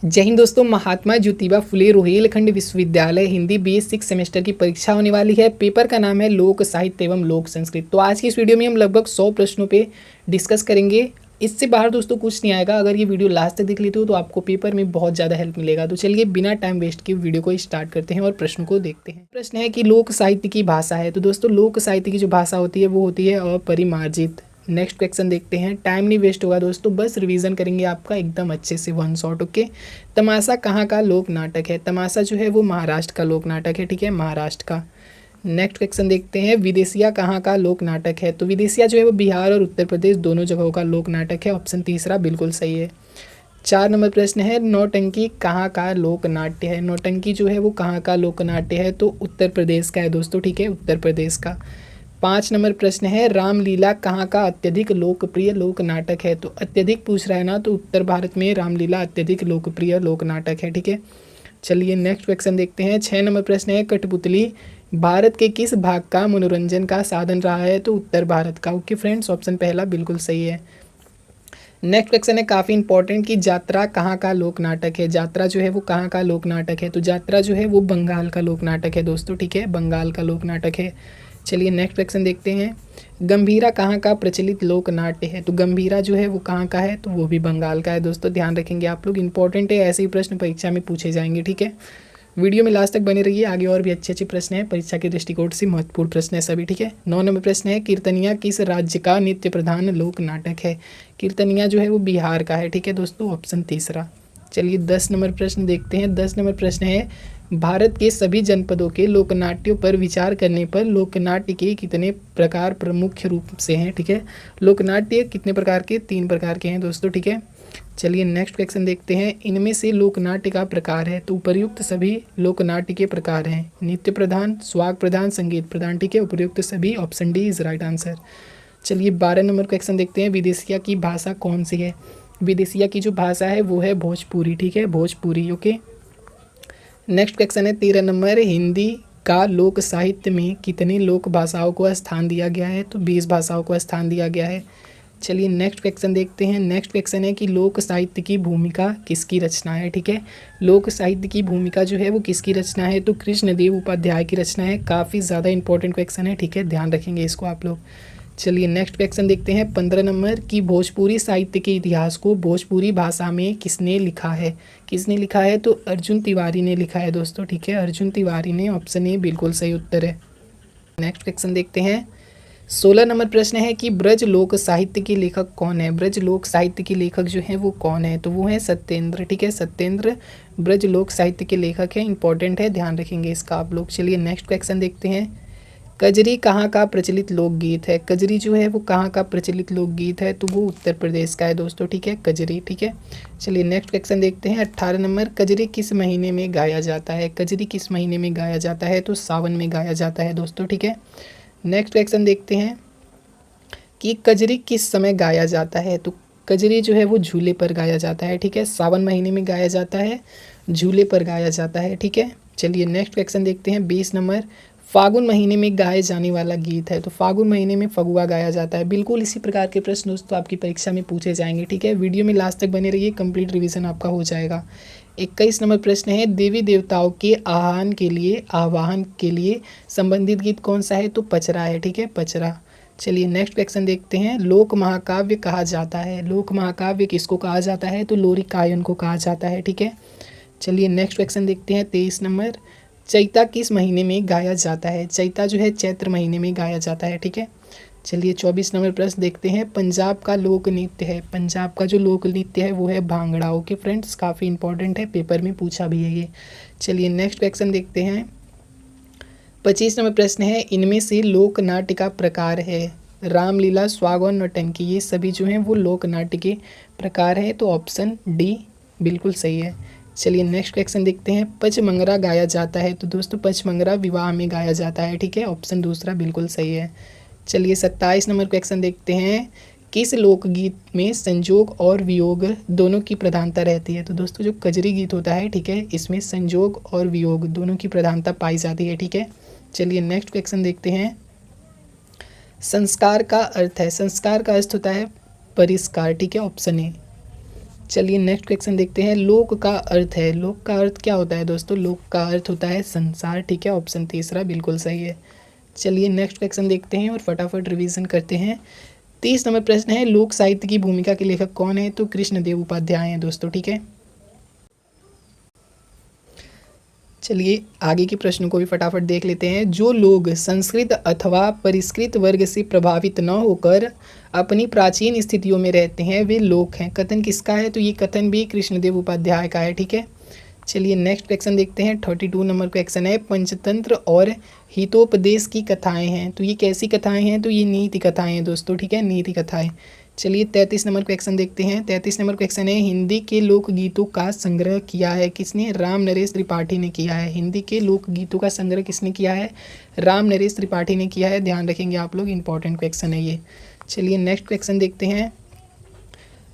जय हिंद दोस्तों। महात्मा ज्योतिबा फुले रोहिलखंड विश्वविद्यालय हिंदी BA 6 सेमेस्टर की परीक्षा होने वाली है। पेपर का नाम है लोक साहित्य एवं लोक संस्कृत। तो आज की इस वीडियो में हम लगभग 100 प्रश्नों पे डिस्कस करेंगे। इससे बाहर दोस्तों कुछ नहीं आएगा। अगर ये वीडियो लास्ट तक देख लेते हो तो आपको पेपर में बहुत ज़्यादा हेल्प मिलेगा। तो चलिए बिना टाइम वेस्ट किए वीडियो को स्टार्ट करते हैं और प्रश्नों को देखते हैं। प्रश्न है कि लोक साहित्य की भाषा है। तो दोस्तों लोक साहित्य की जो भाषा होती है वो होती है अपरिमार्जित। नेक्स्ट क्वेश्चन देखते हैं। टाइम नहीं वेस्ट होगा दोस्तों, बस रिवीजन करेंगे आपका एकदम अच्छे से वन शॉट। ओके, तमाशा कहाँ का लोक नाटक है? तमाशा जो है वो महाराष्ट्र का लोक नाटक है। ठीक है, महाराष्ट्र का। नेक्स्ट क्वेश्चन देखते हैं। विदेशिया कहाँ का लोक नाटक है? तो विदेशिया जो है वो बिहार और उत्तर प्रदेश दोनों जगहों का लोक नाटक है। ऑप्शन तीसरा बिल्कुल सही है। 4 नंबर प्रश्न है। नौटंकी कहाँ का लोक नाट्य है? नौटंकी जो है वो कहाँ का लोक नाट्य है? तो उत्तर प्रदेश का है दोस्तों। ठीक है, उत्तर प्रदेश का। 5 नंबर प्रश्न है। रामलीला कहाँ का अत्यधिक लोकप्रिय लोक नाटक है? तो अत्यधिक पूछ रहा है ना, तो उत्तर भारत में रामलीला अत्यधिक लोकप्रिय लोक नाटक है। ठीक है, चलिए नेक्स्ट क्वेश्चन देखते हैं। 6 नंबर प्रश्न है। कठपुतली भारत के किस भाग का मनोरंजन का साधन रहा है? तो उत्तर भारत का। ओके फ्रेंड्स, ऑप्शन पहला बिल्कुल सही है। नेक्स्ट क्वेश्चन है काफ़ी इंपॉर्टेंट कि यात्रा कहाँ का लोक नाटक है? यात्रा जो है वो कहाँ का लोक नाटक है? तो यात्रा जो है वो बंगाल का लोक नाटक है दोस्तों। ठीक है, बंगाल का लोक नाटक है। चलिए नेक्स्ट क्वेश्चन देखते हैं। गंभीरा कहाँ का प्रचलित लोक नाट्य है? तो गंभीरा जो है वो कहाँ का है? तो वो भी बंगाल का है दोस्तों। ध्यान रखेंगे आप लोग, इंपॉर्टेंट है, ऐसे ही प्रश्न परीक्षा में पूछे जाएंगे। ठीक है, वीडियो में लास्ट तक बने रहिए, आगे और भी अच्छे अच्छे प्रश्न हैं। परीक्षा के दृष्टिकोण से महत्वपूर्ण प्रश्न है सभी। ठीक है, 9 नंबर प्रश्न है। कीर्तनिया किस राज्य का नित्य प्रधान लोक नाटक है? कीर्तनिया जो है वो बिहार का है। ठीक है दोस्तों, ऑप्शन तीसरा। चलिए 10 नंबर प्रश्न देखते हैं। 10 नंबर प्रश्न है। भारत के सभी जनपदों के लोकनाट्यों पर विचार करने पर लोकनाट्य के कितने प्रकार प्रमुख रूप से हैं? ठीक है, लोकनाट्य कितने प्रकार के? 3 प्रकार के हैं दोस्तों। ठीक है, चलिए नेक्स्ट क्वेश्चन देखते हैं। इनमें से लोकनाट्य का प्रकार है? तो उपर्युक्त सभी लोकनाट्य के प्रकार हैं। नित्य प्रधान, स्वाग प्रधान, संगीत प्रधान। ठीक है, उपर्युक्त सभी। Option D is right answer. चलिए 12 नंबर क्वेश्चन देखते हैं। विदेशिया की भाषा कौन सी है? विदेशिया की जो भाषा है वो है भोजपुरी। ठीक है, भोजपुरी। ओके, नेक्स्ट क्वेश्चन है 13 नंबर। हिंदी का लोक साहित्य में कितने लोक भाषाओं को स्थान दिया गया है? तो 20 भाषाओं को स्थान दिया गया है। चलिए नेक्स्ट क्वेश्चन देखते हैं। नेक्स्ट क्वेश्चन है कि लोक साहित्य की भूमिका किसकी रचना है? ठीक है, लोक साहित्य की भूमिका जो है वो किसकी रचना है? तो कृष्णदेव उपाध्याय की रचना है। काफ़ी ज़्यादा इंपॉर्टेंट क्वेश्चन है। ठीक है, ध्यान रखेंगे इसको आप लोग। चलिए नेक्स्ट क्वेश्चन देखते हैं। 15 नंबर की भोजपुरी साहित्य के इतिहास को भोजपुरी भाषा में किसने लिखा है? किसने लिखा है? तो अर्जुन तिवारी ने लिखा है दोस्तों। ठीक है, अर्जुन तिवारी ने। ऑप्शन ए बिल्कुल सही उत्तर है। नेक्स्ट क्वेश्चन देखते हैं। 16 नंबर प्रश्न है कि ब्रज लोक साहित्य के लेखक कौन है? ब्रज लोक साहित्य के लेखक जो हैं वो कौन है? तो वो है सत्येंद्र। ठीक है, सत्येंद्र ब्रज लोक साहित्य के लेखक है। इंपॉर्टेंट है, ध्यान रखेंगे इसका आप लोग। चलिए नेक्स्ट क्वेश्चन देखते हैं। कजरी कहाँ का प्रचलित लोकगीत है? कजरी जो है वो कहाँ का प्रचलित लोकगीत है? तो वो उत्तर प्रदेश का है दोस्तों। ठीक है, कजरी। ठीक है, चलिए नेक्स्ट क्वेश्चन देखते हैं। 18 नंबर। कजरी किस महीने में गाया जाता है? कजरी किस महीने में गाया जाता है? तो सावन में गाया जाता है दोस्तों। ठीक है, नेक्स्ट क्वेश्चन देखते हैं कि कजरी किस समय गाया जाता है? तो कजरी जो है वो झूले पर गाया जाता है। ठीक है, सावन महीने में गाया जाता है, झूले पर गाया जाता है। ठीक है, चलिए नेक्स्ट क्वेश्चन देखते हैं। 20 नंबर। फागुन महीने में गाए जाने वाला गीत है? तो फागुन महीने में फगुआ गाया जाता है। बिल्कुल इसी प्रकार के प्रश्न दोस्तों आपकी परीक्षा में पूछे जाएंगे। ठीक है, वीडियो में लास्ट तक बने रहिए, कंप्लीट रिवीजन आपका हो जाएगा। 21 नंबर प्रश्न है। देवी देवताओं के आह्वान के लिए संबंधित गीत कौन सा है? तो पचरा है। ठीक है, पचरा। चलिए नेक्स्ट क्वेश्चन देखते हैं। लोक महाकाव्य कहा जाता है? लोक महाकाव्य किसको कहा जाता है? तो लोरिकायन को कहा जाता है। ठीक है, चलिए नेक्स्ट क्वेश्चन देखते हैं। 23 नंबर। चैता किस महीने में गाया जाता है? चैता जो है चैत्र महीने में गाया जाता है। ठीक है, चलिए 24 नंबर प्रश्न देखते हैं। पंजाब का लोक नृत्य है? पंजाब का जो लोक नृत्य है वो है भांगड़ा। ओके फ्रेंड्स, काफ़ी इंपॉर्टेंट है, पेपर में पूछा भी है ये। चलिए नेक्स्ट क्वेश्चन देखते हैं। 25 नंबर प्रश्न है। इनमें से लोक नाट्य का प्रकार है? रामलीला, स्वाग और नौटंकी, ये सभी जो हैं वो लोक नाट्य के प्रकार हैं। तो ऑप्शन डी बिल्कुल सही है। चलिए नेक्स्ट क्वेश्चन देखते हैं। पचमंगरा गाया जाता है? तो दोस्तों पचमंगरा विवाह में गाया जाता है। ठीक है, ऑप्शन दूसरा बिल्कुल सही है। चलिए 27 नंबर क्वेश्चन देखते हैं। किस लोकगीत में संजोग और वियोग दोनों की प्रधानता रहती है? तो दोस्तों जो कजरी गीत होता है, ठीक है, इसमें संजोग और वियोग दोनों की प्रधानता पाई जाती है। ठीक है, चलिए नेक्स्ट क्वेश्चन देखते हैं। संस्कार का अर्थ है? संस्कार का अर्थ होता है परिष्कार। ठीक है, ऑप्शन ए। चलिए नेक्स्ट क्वेश्चन देखते हैं। लोक का अर्थ है, लोक का अर्थ क्या होता है दोस्तों? लोक का अर्थ होता है संसार, ठीक है। ऑप्शन तीसरा बिल्कुल सही है। चलिए नेक्स्ट क्वेश्चन देखते हैं और फटाफट रिवीजन करते हैं। 30 नंबर प्रश्न है, लोक साहित्य की भूमिका के लेखक कौन है? तो कृष्णदेव उपाध्याय हैं दोस्तों, ठीक है। चलिए आगे के प्रश्नों को भी फटाफट देख लेते हैं। जो लोग संस्कृत अथवा परिष्कृत वर्ग से प्रभावित न होकर अपनी प्राचीन स्थितियों में रहते हैं वे लोक हैं। कथन किसका है? तो ये कथन भी कृष्णदेव उपाध्याय का है, ठीक है। चलिए नेक्स्ट क्वेश्चन देखते हैं। 32 नंबर क्वेश्चन है, पंचतंत्र और हितोपदेश की कथाएं हैं। तो ये कैसी कथाएं हैं? तो ये नीति कथाएं हैं दोस्तों, ठीक है, नीति कथाएं। चलिए 33 नंबर क्वेश्चन देखते हैं। 33 नंबर क्वेश्चन है, हिंदी के लोकगीतों का संग्रह किया है किसने? राम नरेश त्रिपाठी ने किया है। हिंदी के लोकगीतों का संग्रह किसने किया है? राम नरेश त्रिपाठी ने किया है। ध्यान रखेंगे आप लोग, इंपॉर्टेंट क्वेश्चन है ये। चलिए नेक्स्ट क्वेश्चन देखते हैं।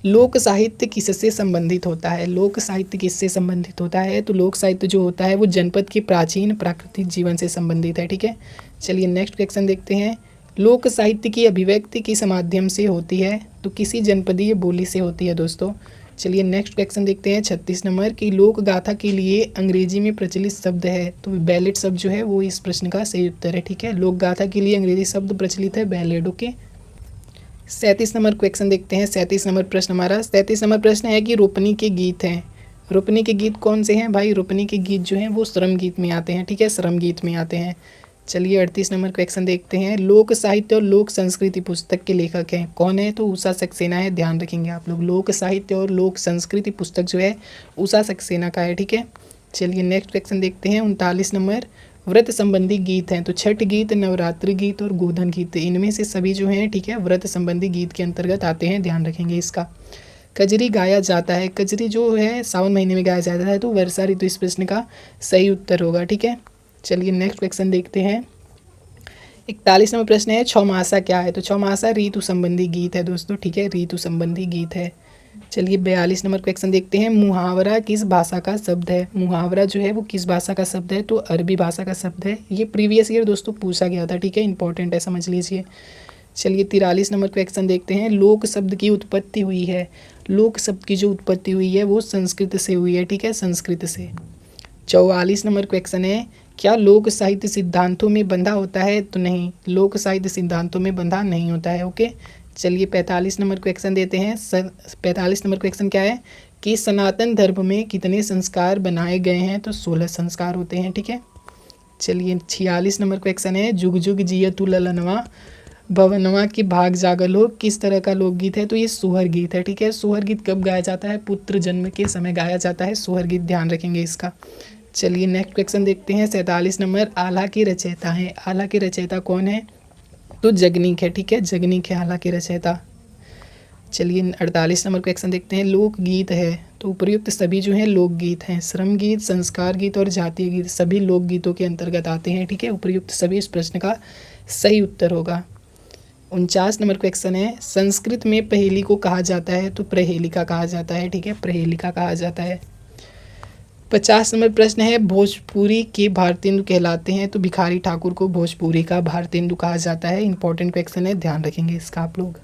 लोक साहित्य किससे संबंधित होता है? लोक साहित्य किससे संबंधित होता है? तो लोक साहित्य जो होता है वो जनपद के प्राचीन प्राकृतिक जीवन से संबंधित है, ठीक है। चलिए नेक्स्ट क्वेश्चन देखते हैं। लोक साहित्य की अभिव्यक्ति किस माध्यम से होती है? तो किसी जनपदीय बोली से होती है दोस्तों। चलिए नेक्स्ट क्वेश्चन देखते हैं। 36 नंबर की लोक गाथा के लिए अंग्रेजी में प्रचलित शब्द है। तो बैलेड शब्द जो है वो इस प्रश्न का सही उत्तर है, ठीक है। लोक गाथा के लिए अंग्रेजी शब्द प्रचलित है बैलेड, ओके। 37 नंबर क्वेश्चन देखते हैं। 37 नंबर प्रश्न हमारा 37 नंबर प्रश्न है कि रोपनी के गीत हैं। रोपनी के गीत कौन से हैं भाई? रोपनी के गीत जो हैं वो श्रम गीत में आते हैं, ठीक है, श्रम गीत में आते हैं। चलिए 38 नंबर क्वेश्चन देखते हैं। लोक साहित्य और लोक संस्कृति पुस्तक के लेखक हैं कौन है? तो उषा सक्सेना है। ध्यान रखेंगे आप लोग, लोक साहित्य और लोक संस्कृति पुस्तक जो है उषा सक्सेना का है, ठीक है। चलिए नेक्स्ट क्वेश्चन देखते हैं। 39 नंबर, व्रत संबंधी गीत हैं। तो छठ गीत, नवरात्रि गीत और गोधन गीत, इनमें से सभी जो हैं, ठीक है, व्रत संबंधी गीत के अंतर्गत आते हैं। ध्यान रखेंगे इसका। कजरी गाया जाता है। कजरी जो है सावन महीने में गाया जाता है, तो वर्षा ऋतु इस प्रश्न का सही उत्तर होगा, ठीक है। चलिए नेक्स्ट क्वेश्चन देखते हैं। 41 नंबर प्रश्न है, छौमासा क्या है? तो छौमासा ऋतु संबंधी गीत है दोस्तों, ठीक है, ऋतु संबंधी गीत है। चलिए 42 नंबर क्वेश्चन देखते हैं। मुहावरा किस भाषा का शब्द है? मुहावरा जो है वो किस भाषा का शब्द है? तो अरबी भाषा का शब्द है। ये प्रीवियस ईयर दोस्तों पूछा गया था, ठीक है, इंपॉर्टेंट है, समझ लीजिए। चलिए 43 नंबर क्वेश्चन देखते हैं। लोक शब्द की उत्पत्ति हुई है। लोक शब्द की जो उत्पत्ति हुई है वो संस्कृत से हुई है, ठीक है, संस्कृत से। 44 नंबर क्वेश्चन है, क्या लोक साहित्य सिद्धांतों में बंधा होता है? तो नहीं, लोक साहित्य सिद्धांतों में बंधा नहीं होता है, ओके। चलिए 45 नंबर क्वेश्चन देते हैं। 45 नंबर क्वेश्चन क्या है कि सनातन धर्म में कितने संस्कार बनाए गए हैं? तो 16 संस्कार होते हैं, ठीक है। चलिए 46 नंबर क्वेश्चन है। जुग जुग जियतु ललनवा भवनवा की भाग जागल हो किस तरह का लोकगीत है? तो ये सोहर गीत है, ठीक है। सोहर गीत कब गाया जाता है? पुत्र जन्म के समय गाया जाता है सोहर गीत, ध्यान रखेंगे इसका। चलिए नेक्स्ट क्वेश्चन देखते हैं। 47 नंबर, आला के रचयिता हैं। आला के रचयिता कौन है? तो जगनीक है, ठीक है, जगनीक है आला के रचयिता। चलिए 48 नंबर क्वेश्चन देखते हैं। लोकगीत है, तो उपयुक्त सभी जो हैं लोकगीत हैं। श्रम गीत, संस्कार गीत और जातीय गीत सभी लोकगीतों के अंतर्गत आते हैं, ठीक है। उपयुक्त सभी इस प्रश्न का सही उत्तर होगा। 49 नंबर क्वेश्चन है। संस्कृत में पहेली को कहा जाता है? तो प्रहेलिका कहा जाता है, ठीक है, प्रहेलिका कहा जाता है। 50 नंबर प्रश्न है। भोजपुरी के भारतेंदु कहलाते हैं? तो भिखारी ठाकुर को भोजपुरी का भारतेंदु कहा जाता है। इंपॉर्टेंट क्वेश्चन है, ध्यान रखेंगे इसका आप लोग।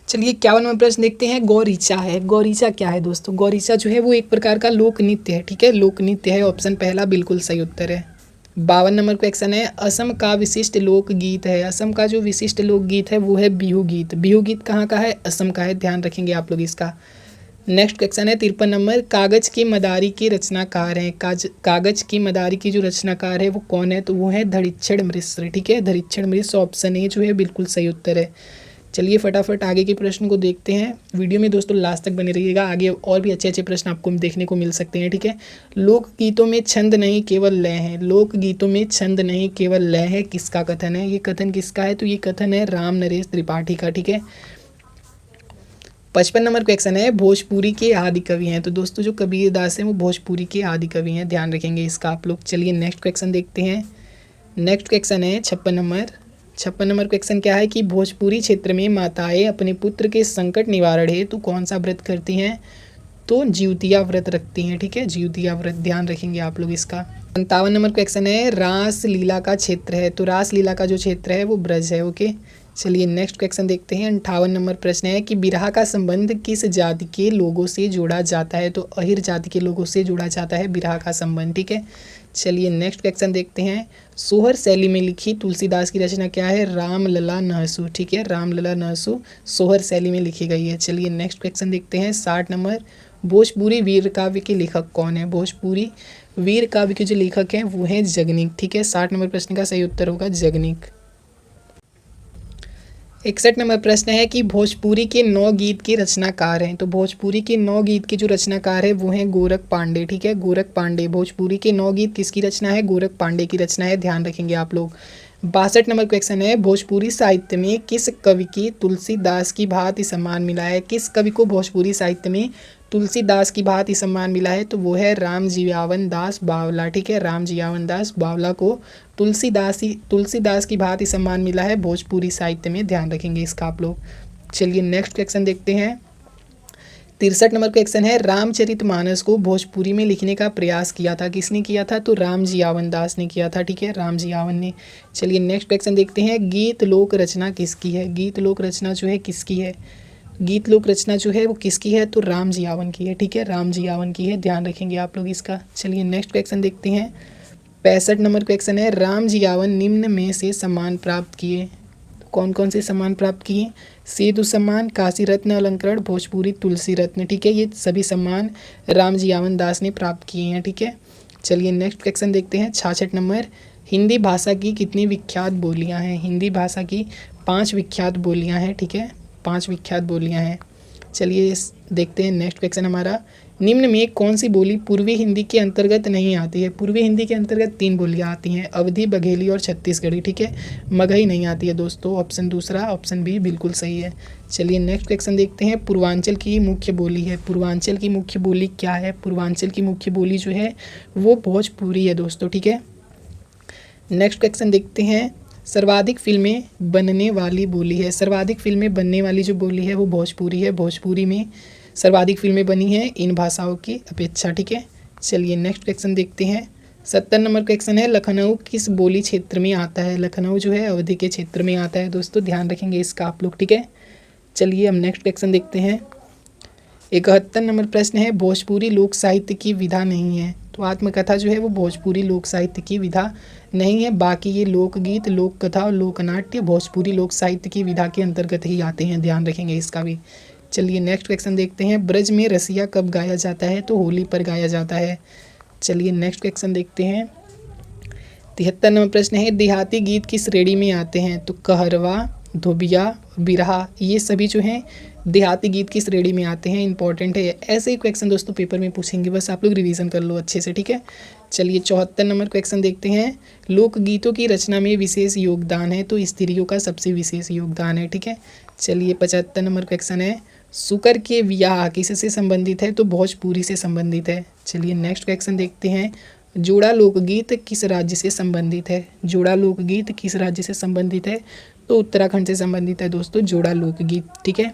चलिए 51 नंबर प्रश्न देखते हैं। गौरीचा है। गौरीचा क्या है दोस्तों? गौरीचा जो है वो एक प्रकार का लोक नृत्य है, ठीक है, लोक नृत्य है। ऑप्शन पहला बिल्कुल सही उत्तर है। 52 नंबर क्वेश्चन है। असम का विशिष्ट लोकगीत है। असम का जो विशिष्ट लोकगीत है वो है बिहू गीत। बिहू गीत कहाँ का है? असम का है, ध्यान रखेंगे आप लोग इसका। नेक्स्ट क्वेश्चन है 53 नंबर। कागज की मदारी के रचनाकार हैं। कागज की मदारी की जो रचनाकार है वो कौन है? तो वो है धरिक्षण मिश्र, ठीक है, धरिक्षण मिश्र। ऑप्शन ए जो है बिल्कुल सही उत्तर है। चलिए फटाफट आगे के प्रश्न को देखते हैं। वीडियो में दोस्तों लास्ट तक बने रहिएगा, आगे और भी अच्छे अच्छे प्रश्न आपको देखने को मिल सकते हैं, ठीक है। लोकगीतों में छंद नहीं केवल लय है। लोकगीतों में छंद नहीं केवल लय है, किसका कथन है? ये कथन किसका है? तो ये कथन है राम नरेश त्रिपाठी का, ठीक है। 55 नंबर क्वेश्चन है। भोजपुरी के आदि कवि हैं। तो दोस्तों जो कबीरदास हैं वो भोजपुरी के आदि कवि हैं, ध्यान रखेंगे इसका आप लोग। चलिए नेक्स्ट क्वेश्चन देखते हैं। नेक्स्ट क्वेश्चन है 56 नंबर। 56 नंबर क्वेश्चन क्या है कि भोजपुरी क्षेत्र में माताएं अपने पुत्र के संकट निवारण हेतु कौन सा व्रत करती हैं? तो जिउतिया व्रत रखती हैं, ठीक है, जिउतिया व्रत, ध्यान रखेंगे आप लोग इसका। 57 नंबर क्वेश्चन है। रास लीला का क्षेत्र है। तो रास लीला का जो क्षेत्र है वो ब्रज है, ओके। चलिए नेक्स्ट क्वेश्चन देखते हैं। 58 नंबर प्रश्न है कि बिरहा का संबंध किस जाति के लोगों से जोड़ा जाता है? तो अहिर जाति के लोगों से जोड़ा जाता है बिरहा का संबंध, ठीक है। चलिए नेक्स्ट क्वेश्चन देखते हैं। सोहर शैली में लिखी तुलसीदास की रचना क्या है? रामलला नहसु, ठीक है, रामलला नहसु सोहर शैली में लिखी गई है। चलिए नेक्स्ट क्वेश्चन देखते हैं। 60 नंबर, भोजपुरी वीर काव्य के लेखक कौन है? भोजपुरी वीर काव्य के जो लेखक हैं वो हैं जगनीक, ठीक है। 60 नंबर प्रश्न का सही उत्तर होगा जगनीक। 61 नंबर प्रश्न है कि भोजपुरी के 9 गीत के रचनाकार हैं। तो भोजपुरी के 9 गीत के जो रचनाकार है वो हैं गोरख पांडे, ठीक है, गोरख पांडे। भोजपुरी के 9 गीत किसकी रचना है? गोरख पांडे की रचना है, ध्यान रखेंगे आप लोग। 62 नंबर क्वेश्चन है, भोजपुरी साहित्य में किस कवि की तुलसीदास की भांति सम्मान मिला है? किस कवि को भोजपुरी साहित्य में तुलसीदास की भांति सम्मान मिला है? तो वो है रामजियावन दास बावला, ठीक है, रामजियावन दास बावला को तुलसीदास की भांति सम्मान मिला है भोजपुरी साहित्य में, ध्यान रखेंगे इसका आप लोग। चलिए नेक्स्ट क्वेश्चन देखते हैं। 63 नंबर क्वेश्चन है, रामचरितमानस को भोजपुरी में लिखने का प्रयास किया था, किसने किया था? तो रामजियावन दास ने किया था, ठीक है, रामजियावन ने। चलिए नेक्स्ट क्वेश्चन देखते हैं। गीत लोक रचना किसकी है? गीत लोक रचना जो है किसकी है? गीत लोक रचना जो है वो किसकी है? तो रामजियावन की है, ठीक है, रामजियावन की है, ध्यान रखेंगे आप लोग इसका। चलिए नेक्स्ट क्वेश्चन देखते हैं। 65 नंबर क्वेश्चन है, रामजियावन निम्न में से सम्मान प्राप्त किए। कौन कौन से सम्मान प्राप्त किए? सेतु सम्मान, काशी रत्न अलंकरण, भोजपुरी तुलसी रत्न, ठीक है, ये सभी सम्मान रामजियावन दास ने प्राप्त किए हैं, ठीक है। चलिए नेक्स्ट क्वेश्चन देखते हैं। 66 नंबर, हिंदी भाषा की कितनी विख्यात बोलियां हैं? हिंदी भाषा की 5 विख्यात बोलियां हैं, ठीक है, 5 विख्यात बोलियां हैं। चलिए देखते हैं नेक्स्ट क्वेश्चन हमारा। निम्न में कौन सी बोली पूर्वी हिंदी के अंतर्गत नहीं आती है? पूर्वी हिंदी के अंतर्गत 3 बोलियां आती हैं, अवधी, बघेली और छत्तीसगढ़ी, ठीक है, मगही नहीं आती है दोस्तों। ऑप्शन दूसरा, ऑप्शन बी बिल्कुल सही है। चलिए नेक्स्ट क्वेश्चन देखते हैं। पूर्वांचल की मुख्य बोली है, पूर्वांचल की मुख्य बोली क्या है? पूर्वांचल की मुख्य बोली जो है वो भोजपुरी है दोस्तों, ठीक है। नेक्स्ट क्वेश्चन देखते हैं। सर्वाधिक फिल्में बनने वाली बोली है, सर्वाधिक फिल्में बनने वाली जो बोली है वो भोजपुरी है, भोजपुरी में सर्वाधिक फिल्में बनी हैं इन भाषाओं की अपेक्षा, ठीक है। चलिए नेक्स्ट क्वेश्चन देखते हैं। 70 नंबर क्वेश्चन है, लखनऊ किस बोली क्षेत्र में आता है? लखनऊ जो है अवधी के क्षेत्र में आता है दोस्तों, ध्यान रखेंगे इसका आप लोग, ठीक है। चलिए हम नेक्स्ट क्वेश्चन देखते हैं। 71 नंबर प्रश्न है, भोजपुरी लोक साहित्य की विधा नहीं है। तो आत्मकथा जो है वो भोजपुरी लोक साहित्य की विधा नहीं है, बाकी ये लोकगीत, लोक कथा और लोकनाट्य भोजपुरी लोक साहित्य की विधा के अंतर्गत ही आते हैं, ध्यान रखेंगे इसका भी। चलिए नेक्स्ट क्वेश्चन देखते हैं। ब्रज में रसिया कब गाया जाता है? तो होली पर गाया जाता है। चलिए नेक्स्ट क्वेश्चन देखते हैं। 73 नंबर प्रश्न है, देहाती गीत किस श्रेणी में आते हैं? तो कहरवा, धोबिया, बिरहा, ये सभी जो हैं देहाती गीत की श्रेणी में आते हैं, इंपॉर्टेंट है। ऐसे ही क्वेश्चन दोस्तों पेपर में पूछेंगे, बस आप लोग रिवीजन कर लो अच्छे से, ठीक है। चलिए 74 नंबर क्वेश्चन देखते हैं। लोकगीतों की रचना में विशेष योगदान है, तो स्त्रियों का सबसे विशेष योगदान है, ठीक है। चलिए 75 नंबर क्वेश्चन है, शुकर के विवाह किससे संबंधित है? तो भोजपुरी से संबंधित है। चलिए नेक्स्ट क्वेश्चन देखते हैं। जोड़ा लोकगीत किस राज्य से संबंधित है? जोड़ा लोकगीत किस राज्य से संबंधित है? तो उत्तराखंड से संबंधित है दोस्तों जोड़ा लोकगीत, ठीक है।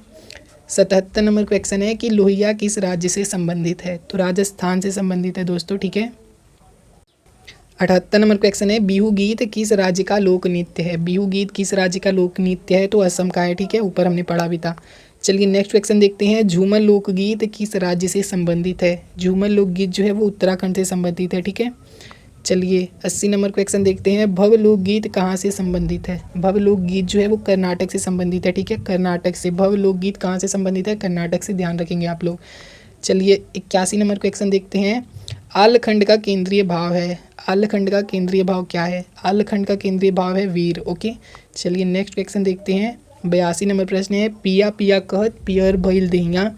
77 नंबर क्वेश्चन है कि लोहिया किस राज्य से संबंधित है? तो राजस्थान से संबंधित है दोस्तों, ठीक है। 78 नंबर क्वेश्चन है, बिहू गीत किस राज्य का लोक नृत्य है? बिहू गीत किस राज्य का लोक नृत्य है? तो असम का है, ठीक है, ऊपर हमने पढ़ा भी था। चलिए नेक्स्ट क्वेश्चन देखते हैं। झूमर लोकगीत किस राज्य से संबंधित है? झूमर लोकगीत जो है वो उत्तराखंड से संबंधित है, ठीक है। चलिए 80 नंबर क्वेश्चन देखते हैं। भव लोकगीत कहाँ से संबंधित है? भव लोकगीत जो है वो कर्नाटक से संबंधित है, ठीक है, कर्नाटक से। भव लोकगीत कहाँ से संबंधित है? कर्नाटक से, ध्यान रखेंगे आप लोग। चलिए 81 नंबर क्वेश्चन देखते हैं। आल्हखंड का केंद्रीय भाव है, आल्हखंड का केंद्रीय भाव क्या है? आल्हखंड का केंद्रीय भाव है वीर, ओके। चलिए नेक्स्ट क्वेश्चन देखते हैं। 82 नंबर प्रश्न है, पिया पिया कहत पियर भइल दहिया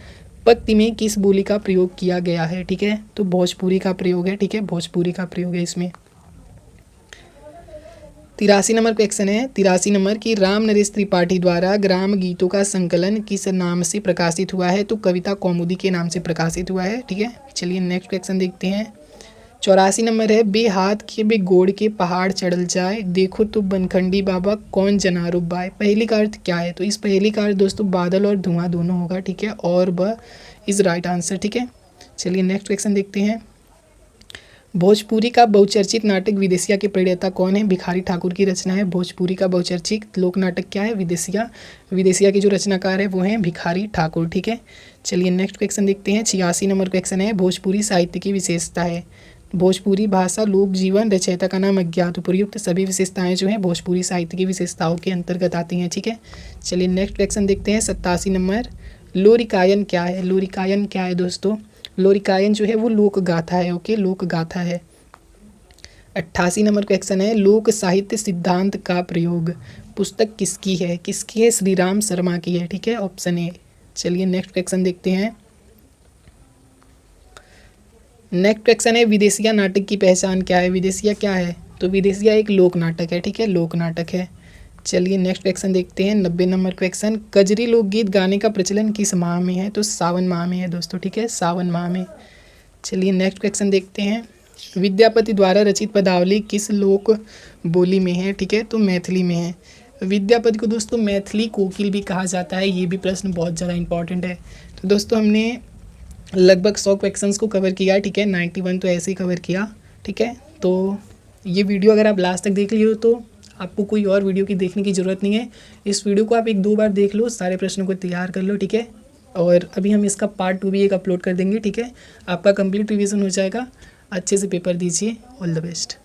पंक्ति में किस बोली का प्रयोग किया गया है? ठीक है, तो भोजपुरी का प्रयोग है, ठीक है, भोजपुरी का प्रयोग है इसमें। 83 नंबर क्वेश्चन है, 83 नंबर की राम नरेश त्रिपाठी द्वारा ग्राम गीतों का संकलन किस नाम से प्रकाशित हुआ है? तो कविता कौमुदी के नाम से प्रकाशित हुआ है, ठीक है। चलिए नेक्स्ट क्वेश्चन देखते हैं। 84 नंबर है, बे हाथ के बे गोड़ के पहाड़ चढ़ल जाए देखो तो बनखंडी बाबा कौन जनारुब बाय। पहली का अर्थ क्या है? तो इस पहली का अर्थ दोस्तों बादल और धुआं दोनों होगा, ठीक है, और ब इज राइट आंसर, ठीक है। चलिए नेक्स्ट क्वेश्चन देखते हैं। भोजपुरी का बहुचर्चित नाटक विदेशिया के प्रणेता कौन है? भिखारी ठाकुर की रचना है। भोजपुरी का बहुचर्चित लोक नाटक क्या है? विदेशिया। विदेशिया के जो रचनाकार है वो हैं भिखारी ठाकुर। ठीक है, चलिए नेक्स्ट क्वेश्चन देखते हैं। 86 नंबर क्वेश्चन है, भोजपुरी साहित्य की विशेषता है। भोजपुरी भाषा, लोक जीवन, रचयिता का नाम अज्ञात। उपयुक्त सभी विशेषताएं जो हैं भोजपुरी साहित्य की विशेषताओं के अंतर्गत आती हैं। ठीक है, चलिए नेक्स्ट क्वेश्चन देखते हैं। 87 नंबर, लोरिकायन क्या है? लोरिकायन क्या है दोस्तों? लोरिकायन जो है वो लोक गाथा है। ओके, लोक गाथा है। 88 नंबर क्वेश्चन है, लोक साहित्य सिद्धांत का प्रयोग। पुस्तक किसकी है? किसकी है? श्री राम शर्मा की है। ठीक है, ऑप्शन ए। चलिए नेक्स्ट क्वेश्चन देखते हैं। नेक्स्ट क्वेश्चन है, विदेशिया नाटक की पहचान क्या है? विदेशिया क्या है? तो विदेशिया एक लोक नाटक है। ठीक है, लोक नाटक है। चलिए नेक्स्ट क्वेश्चन देखते हैं। 90 नंबर क्वेश्चन, कजरी लोकगीत गाने का प्रचलन किस माह में है? तो सावन माह में है दोस्तों। ठीक है, सावन माह में। चलिए नेक्स्ट क्वेश्चन देखते हैं। विद्यापति द्वारा रचित पदावली किस लोक बोली में है? ठीक है, तो मैथिली में है। विद्यापति को दोस्तों मैथिली कोकिल भी कहा जाता है। ये भी प्रश्न बहुत ज़्यादा इंपॉर्टेंट है। तो दोस्तों हमने लगभग 100 क्वेश्चंस को कवर किया है। ठीक है, 91 तो ऐसे ही कवर किया। ठीक है, तो ये वीडियो अगर आप लास्ट तक देख लिए हो तो आपको कोई और वीडियो की देखने की ज़रूरत नहीं है। इस वीडियो को आप 1-2 बार देख लो, सारे प्रश्नों को तैयार कर लो। ठीक है, और अभी हम इसका पार्ट 2 भी एक अपलोड कर देंगे। ठीक है, आपका कंप्लीट रिवीजन हो जाएगा। अच्छे से पेपर दीजिए। All the best.